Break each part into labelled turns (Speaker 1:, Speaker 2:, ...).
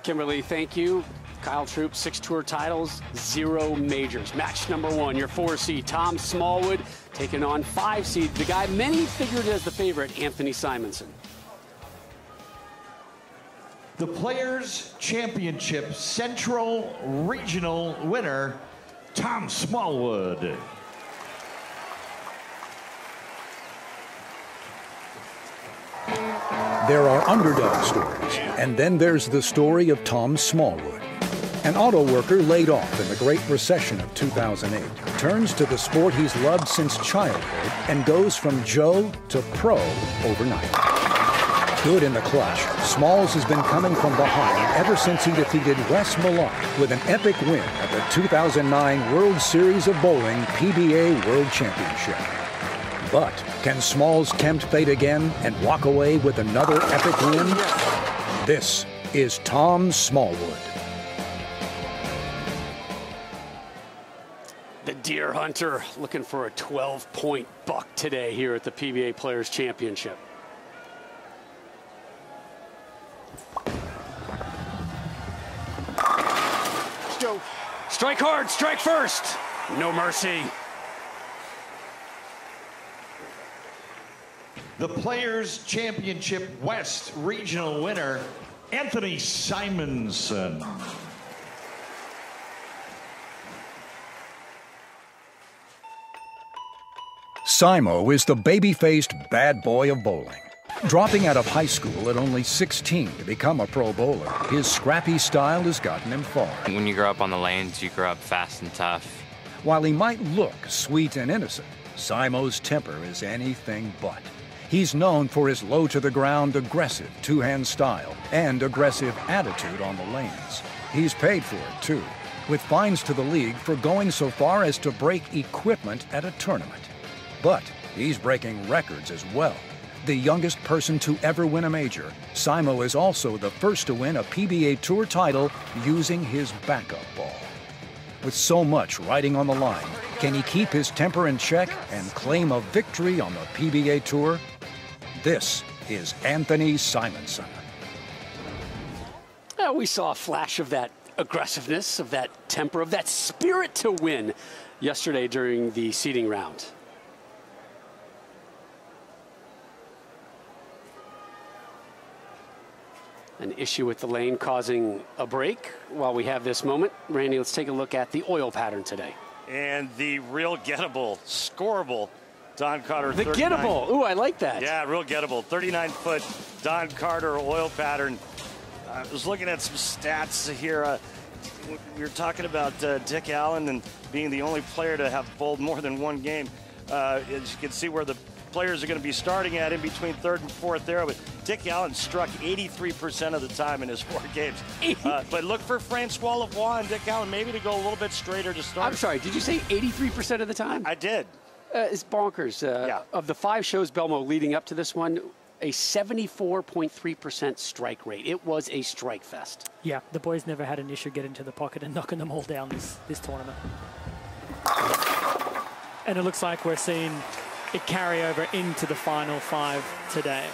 Speaker 1: Kimberly, thank you. Kyle Troop, 6 tour titles, 0 majors. Match number 1, your 4 seed, Tom Smallwood, taking on 5 seed, the guy many figured as the favorite, Anthony Simonsen.
Speaker 2: The Players Championship Central Regional winner, Tom Smallwood.
Speaker 3: There are underdog stories, and then there's the story of Tom Smallwood. An auto worker laid off in the Great Recession of 2008 turns to the sport he's loved since childhood and goes from Joe to pro overnight. Good in the clutch, Smalls has been coming from behind ever since he defeated Wes Millar with an epic win at the 2009 World Series of Bowling PBA World Championship. But can Smalls tempt fate again and walk away with another epic win? This is Tom Smallwood.
Speaker 1: The deer hunter looking for a 12-point buck today here at the PBA Players Championship. Go. Strike hard, strike first. No mercy.
Speaker 2: The Players Championship West Regional winner, Anthony Simonsen.
Speaker 3: Simo is the baby-faced bad boy of bowling. Dropping out of high school at only 16 to become a pro bowler, his scrappy style has gotten him far.
Speaker 4: When you grow up on the lanes, you grow up fast and tough.
Speaker 3: While he might look sweet and innocent, Simo's temper is anything but. He's known for his low-to-the-ground, aggressive two-hand style and aggressive attitude on the lanes. He's paid for it, too, with fines to the league for going so far as to break equipment at a tournament. But he's breaking records as well. The youngest person to ever win a major, Simo is also the first to win a PBA Tour title using his backup ball. With so much riding on the line, can he keep his temper in check and claim a victory on the PBA Tour? This is Anthony Simonsen.
Speaker 1: We saw a flash of that aggressiveness, of that temper, of that spirit to win yesterday during the seeding round. An issue with the lane causing a break. While we have this moment, Randy, let's take a look at the oil pattern today.
Speaker 5: And the real gettable, scoreable Don Carter.
Speaker 1: The gettable. Ooh, I like that.
Speaker 5: Yeah, real gettable. 39-foot Don Carter oil pattern. I was looking at some stats here. We were talking about Dick Allen and being the only player to have bowled more than one game. As you can see where the players are going to be starting at in between 3rd and 4th arrow. But Dick Allen struck 83% of the time in his 4 games. But look for Francois Lavoie and Dick Allen maybe to go a little bit straighter to start.
Speaker 1: I'm sorry, did you say 83% of the time?
Speaker 5: I did.
Speaker 1: It's bonkers.
Speaker 5: Yeah.
Speaker 1: Of the 5 shows, Belmo, leading up to this one, a 74.3% strike rate. It was a strike fest.
Speaker 6: Yeah, the boys never had an issue getting to the pocket and knocking them all down this tournament. And it looks like we're seeing it carry over into the final 5 today.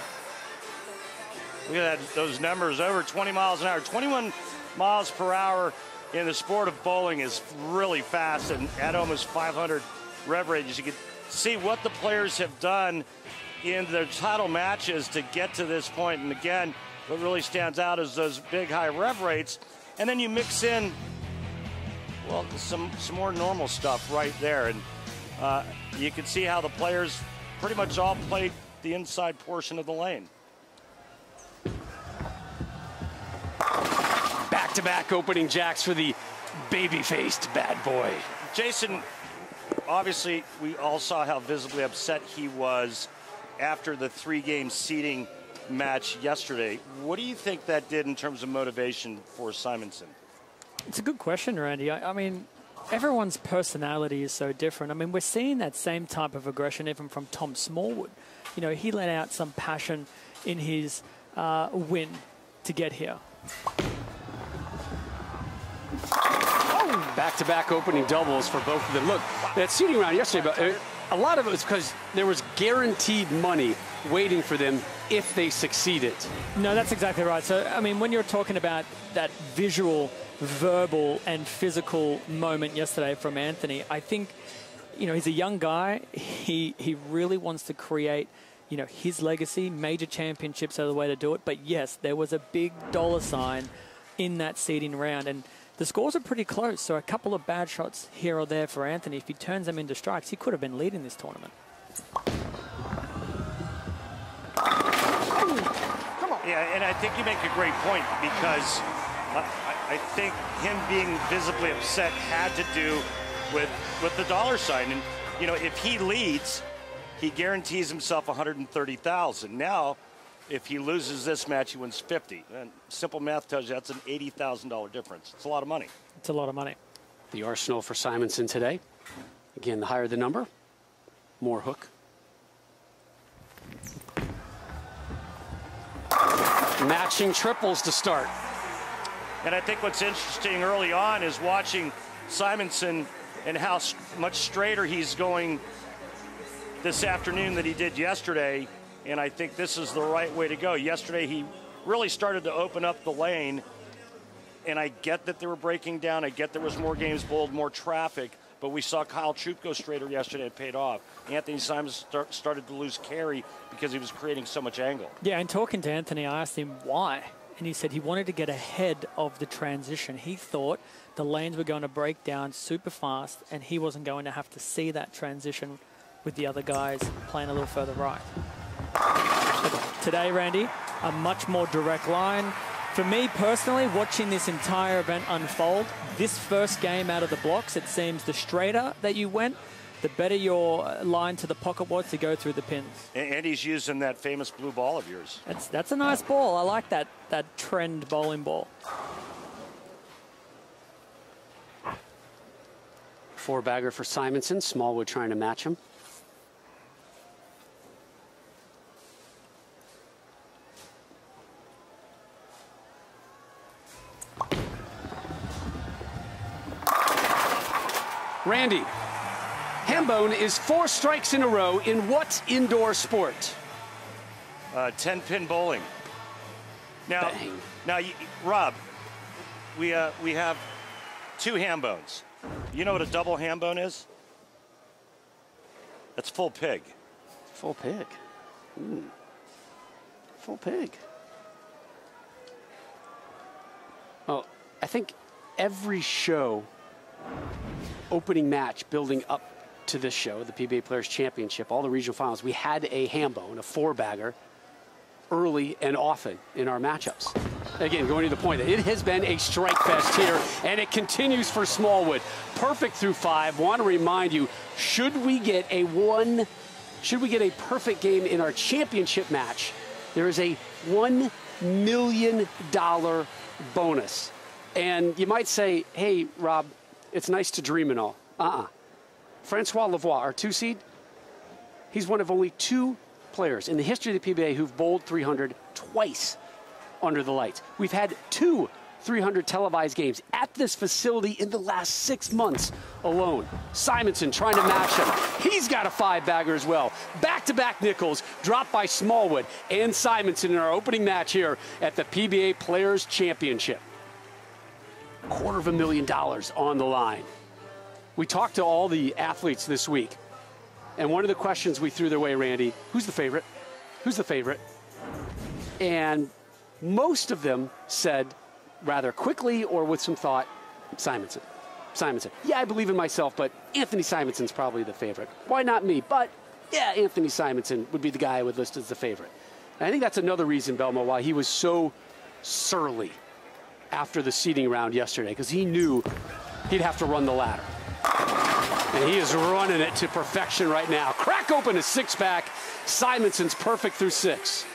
Speaker 5: Look at that, those numbers, over 20 miles an hour. 21 miles per hour in the sport of bowling is really fast and at almost 500 rev rates. You can see what the players have done in their title matches to get to this point. And again, what really stands out is those big high rev rates. And then you mix in, well, some more normal stuff right there. And you can see how the players pretty much all played the inside portion of the lane.
Speaker 1: Back-to-back opening jacks for the baby-faced bad boy.
Speaker 5: Jason, obviously, we all saw how visibly upset he was after the 3-game seeding match yesterday. What do you think that did in terms of motivation for Simonsen?
Speaker 6: It's a good question, Randy. I mean, everyone's personality is so different. I mean, we're seeing that same type of aggression even from Tom Smallwood. You know, he let out some passion in his win to get here.
Speaker 1: Back-to-back opening doubles for both of them. Look, that seeding round yesterday, but a lot of it was because there was guaranteed money waiting for them if they succeeded.
Speaker 6: No, that's exactly right. So, I mean, when you're talking about that visual, verbal, and physical moment yesterday from Anthony, I think, you know, he's a young guy. He really wants to create, you know, his legacy. Major championships are the way to do it. But yes, there was a big dollar sign in that seeding round, and the scores are pretty close. So a couple of bad shots here or there for Anthony. If he turns them into strikes, he could have been leading this tournament.
Speaker 5: Yeah, and I think you make a great point, because I think him being visibly upset had to do with the dollar sign. And, you know, if he leads, he guarantees himself $130,000. Now, if he loses this match, he wins 50. And simple math tells you that's an $80,000 difference. It's a lot of money.
Speaker 6: It's a lot of money.
Speaker 1: The arsenal for Simonsen today. Again, the higher the number, more hook. Matching triples to start.
Speaker 5: And I think what's interesting early on is watching Simonsen and how much straighter he's going this afternoon than he did yesterday. And I think this is the right way to go. Yesterday, he really started to open up the lane. And I get that they were breaking down. I get there was more games bowled, more traffic. But we saw Kyle Troop go straighter yesterday. It paid off. Anthony Simonsen started to lose carry because he was creating so much angle.
Speaker 6: Yeah, and talking to Anthony, I asked him why. And he said he wanted to get ahead of the transition. He thought the lanes were going to break down super fast, and he wasn't going to have to see that transition with the other guys playing a little further right. Today, Randy, a much more direct line. For me personally, watching this entire event unfold, this first game out of the blocks, it seems the straighter that you went, the better your line to the pocket was to go through the pins.
Speaker 5: And he's using that famous blue ball of yours.
Speaker 6: That's a nice ball. I like that trend bowling ball.
Speaker 1: Four-bagger for Simonsen. Smallwood trying to match him. Randy, Hambone is 4 strikes in a row in what indoor sport?
Speaker 5: 10-pin bowling. Now,
Speaker 1: Bang.
Speaker 5: Rob, we have 2 ham bones. You know what a double ham bone is? That's full pig.
Speaker 1: Full pig. Full pig. Oh, I think every show, opening match building up to this show, the PBA Players Championship, all the regional finals, we had a ham bone, a 4-bagger, early and often in our matchups. Again, going to the point that it has been a strike fest here, and it continues for Smallwood. Perfect through 5. Want to remind you, should we get a perfect game in our championship match, there is a $1 million bonus. And you might say, hey, Rob, it's nice to dream and all. Francois Lavoie, our 2 seed, he's one of only 2 players in the history of the PBA who've bowled 300 twice under the lights. We've had 2 300 televised games at this facility in the last 6 months alone. Simonsen trying to match him. He's got a 5-bagger as well. Back-to-back nickels dropped by Smallwood and Simonsen in our opening match here at the PBA Players Championship. $250,000 on the line. We talked to all the athletes this week, and one of the questions we threw their way, Randy, who's the favorite? Who's the favorite? And most of them said, rather quickly or with some thought, Simonsen. Simonsen. Yeah, I believe in myself, but Anthony Simonsen's probably the favorite. Why not me? But yeah, Anthony Simonsen would be the guy I would list as the favorite. And I think that's another reason, Belmo, why he was so surly after the seeding round yesterday, because he knew he'd have to run the ladder. And he is running it to perfection right now. Crack open a 6-pack. Simonsen's perfect through 6.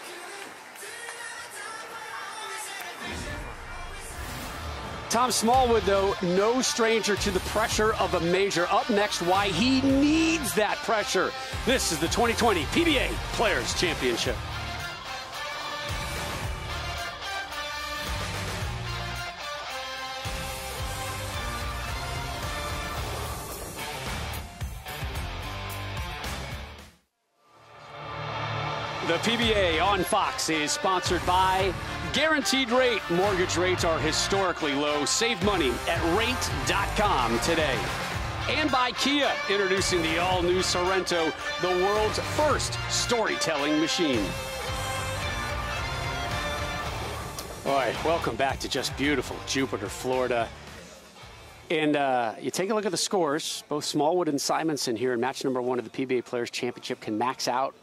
Speaker 1: Tom Smallwood, though, no stranger to the pressure of a major. Up next, why he needs that pressure. This is the 2020 PBA Players Championship. The PBA on Fox is sponsored by Guaranteed Rate. Mortgage rates are historically low. Save money at rate.com today. And by Kia, introducing the all-new Sorrento, the world's first storytelling machine. All right, welcome back to just beautiful Jupiter, Florida. And you take a look at the scores. Both Smallwood and Simonsen here in match number 1 of the PBA Players Championship can max out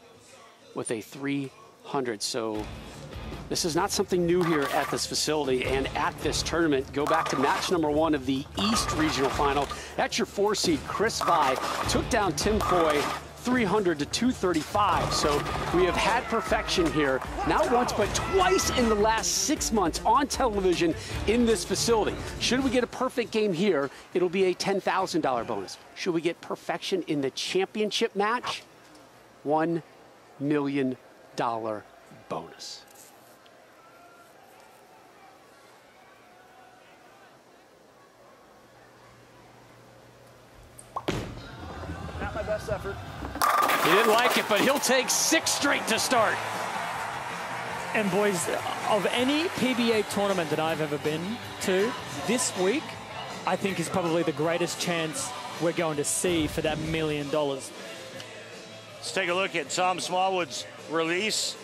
Speaker 1: with a 300. So this is not something new here at this facility and at this tournament. Go back to match number 1 of the East Regional Final. That's your 4 seed, Chris Vi, took down Tim Foy 300 to 235. So we have had perfection here, not once but twice in the last 6 months on television in this facility. Should we get a perfect game here, it'll be a $10,000 bonus. Should we get perfection in the championship match, $1 million bonus.
Speaker 6: Not my best effort.
Speaker 1: He didn't like it, but he'll take 6 straight to start.
Speaker 6: And boys, of any PBA tournament that I've ever been to, this week, I think is probably the greatest chance we're going to see for that $1 million.
Speaker 5: Let's take a look at Tom Smallwood's release.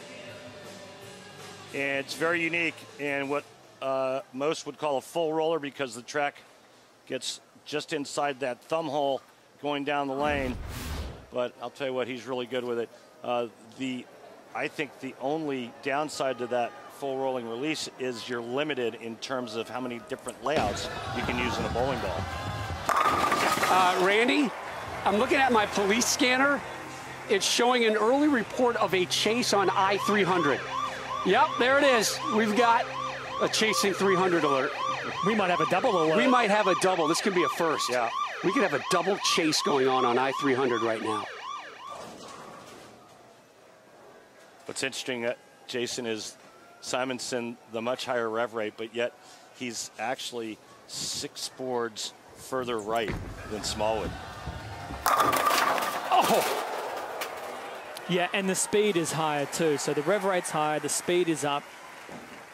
Speaker 5: And it's very unique in what most would call a full roller, because the track gets just inside that thumb hole going down the lane. But I'll tell you what, he's really good with it. I think the only downside to that full rolling release is you're limited in terms of how many different layouts you can use in a bowling ball.
Speaker 1: Randy, I'm looking at my police scanner. It's showing an early report of a chase on I-300. Yep, there it is. We've got a chasing 300 alert.
Speaker 6: We might have a double alert.
Speaker 1: We might have a double. This could be a first.
Speaker 5: Yeah.
Speaker 1: We could have a double chase going on I-300 right now.
Speaker 5: What's interesting, Jason, is Simonsen, the much higher rev rate, but yet he's actually 6 boards further right than Smallwood.
Speaker 1: Oh!
Speaker 6: Yeah, and the speed is higher too. So the rev rate's higher, the speed is up.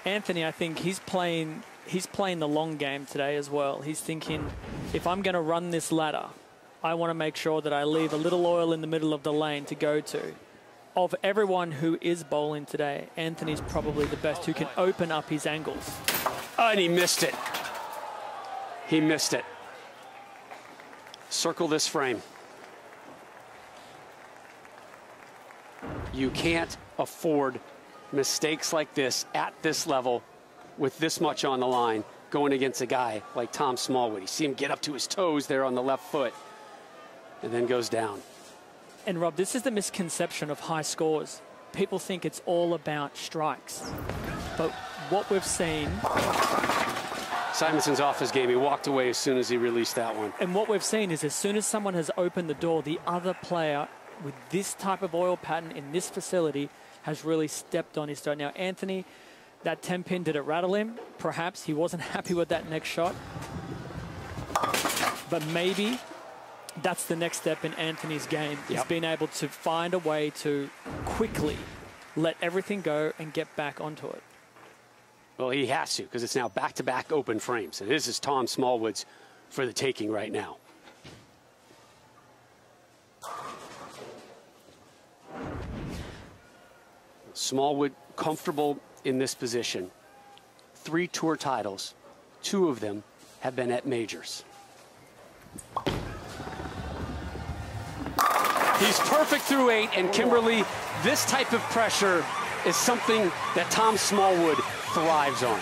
Speaker 6: Anthony, I think he's playing the long game today as well. He's thinking, if I'm going to run this ladder, I want to make sure that I leave a little oil in the middle of the lane to go to. Of everyone who is bowling today, Anthony's probably the best who can open up his angles.
Speaker 1: Oh, and he missed it. He missed it. Circle this frame. You can't afford mistakes like this at this level with this much on the line going against a guy like Tom Smallwood. You see him get up to his toes there on the left foot and then goes down.
Speaker 6: And Rob, this is the misconception of high scores. People think it's all about strikes. But what we've seen...
Speaker 1: Simonsen's off his game. He walked away as soon as he released that one.
Speaker 6: And what we've seen is as soon as someone has opened the door, the other player with this type of oil pattern in this facility has really stepped on his toe. Now, Anthony, that 10-pin, did it rattle him? Perhaps he wasn't happy with that next shot. But maybe that's the next step in Anthony's game. He's been able to find a way to quickly let everything go and get back onto it.
Speaker 1: Well, he has to, because it's now back-to-back open frames. And this is Tom Smallwood's for the taking right now. Smallwood comfortable in this position. 3 tour titles. 2 of them have been at majors. He's perfect through 8, and Kimberly, this type of pressure is something that Tom Smallwood thrives on.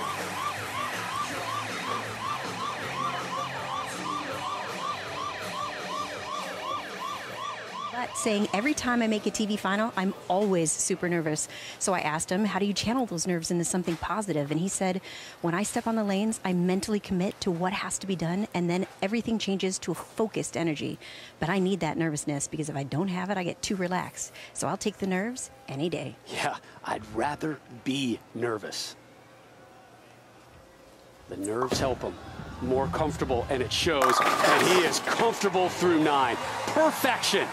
Speaker 7: But saying every time I make a TV final, I'm always super nervous. So I asked him, how do you channel those nerves into something positive? And he said, when I step on the lanes, I mentally commit to what has to be done, and then everything changes to a focused energy. But I need that nervousness, because if I don't have it, I get too relaxed. So I'll take the nerves any day.
Speaker 1: Yeah, I'd rather be nervous. The nerves help him. More comfortable, and it shows. And he is comfortable through 9. Perfection.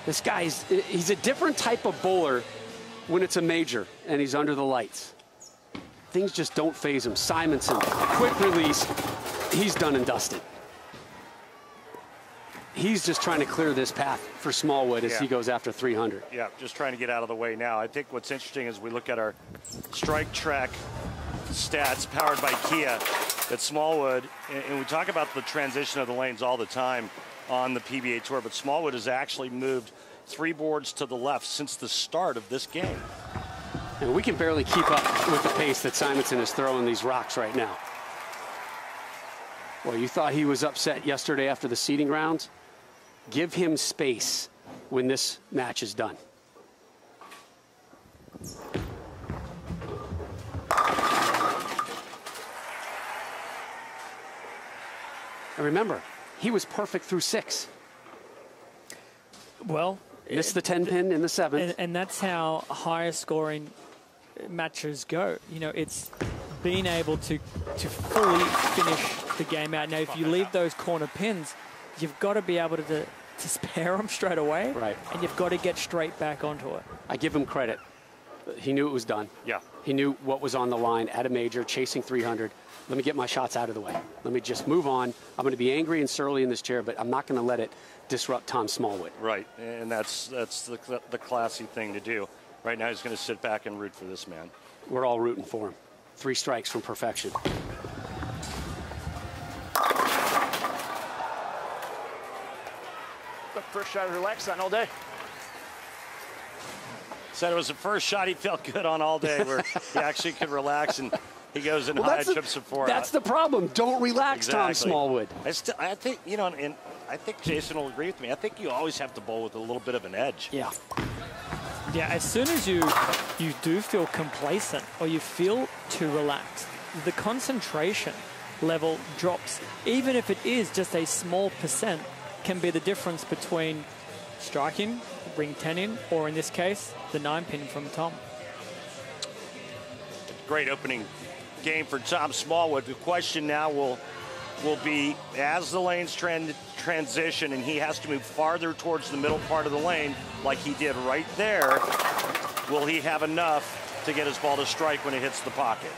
Speaker 1: This guy's, he's a different type of bowler when it's a major and he's under the lights. Things just don't faze him. Simonsen, quick release. He's done and dusted. He's just trying to clear this path for Smallwood as he goes after 300.
Speaker 5: Yeah, just trying to get out of the way now. I think what's interesting is we look at our strike track stats powered by Kia at Smallwood, and we talk about the transition of the lanes all the time on the PBA Tour, but Smallwood has actually moved 3 boards to the left since the start of this game.
Speaker 1: And we can barely keep up with the pace that Simonsen is throwing these rocks right now. Well, you thought he was upset yesterday after the seeding rounds? Give him space when this match is done. And remember, he was perfect through 6.
Speaker 6: Well,
Speaker 1: missed the 10 pin in the 7th.
Speaker 6: And that's how higher scoring matches go. You know, it's being able to fully finish the game out. Now, if you leave those corner pins, you've got to be able to spare them straight away.
Speaker 1: Right.
Speaker 6: And you've got to get straight back onto it.
Speaker 1: I give him credit. He knew it was done.
Speaker 5: Yeah.
Speaker 1: He knew what was on the line at a major, chasing 300. Let me get my shots out of the way. Let me just move on. I'm going to be angry and surly in this chair, but I'm not going to let it disrupt Tom Smallwood.
Speaker 5: Right, and that's the classy thing to do. Right now he's going to sit back and root for this man.
Speaker 1: We're all rooting for him. 3 strikes from perfection.
Speaker 8: The first shot of relax on all day.
Speaker 5: Said it was the first shot he felt good on all day, where he actually could relax, and he goes and high trips it forward.
Speaker 1: That's the problem. Don't relax, Tom Smallwood.
Speaker 5: I think, you know, and I think Jason will agree with me. I think you always have to bowl with a little bit of an edge.
Speaker 1: Yeah.
Speaker 6: Yeah, as soon as you do feel complacent or you feel too relaxed, the concentration level drops. Even if it is just a small percent, can be the difference between striking, ring 10 in, or in this case, the 9 pin from Tom.
Speaker 5: Great opening game for Tom Smallwood. The question now will be, as the lanes transition and he has to move farther towards the middle part of the lane like he did right there, will he have enough to get his ball to strike when it hits the pocket?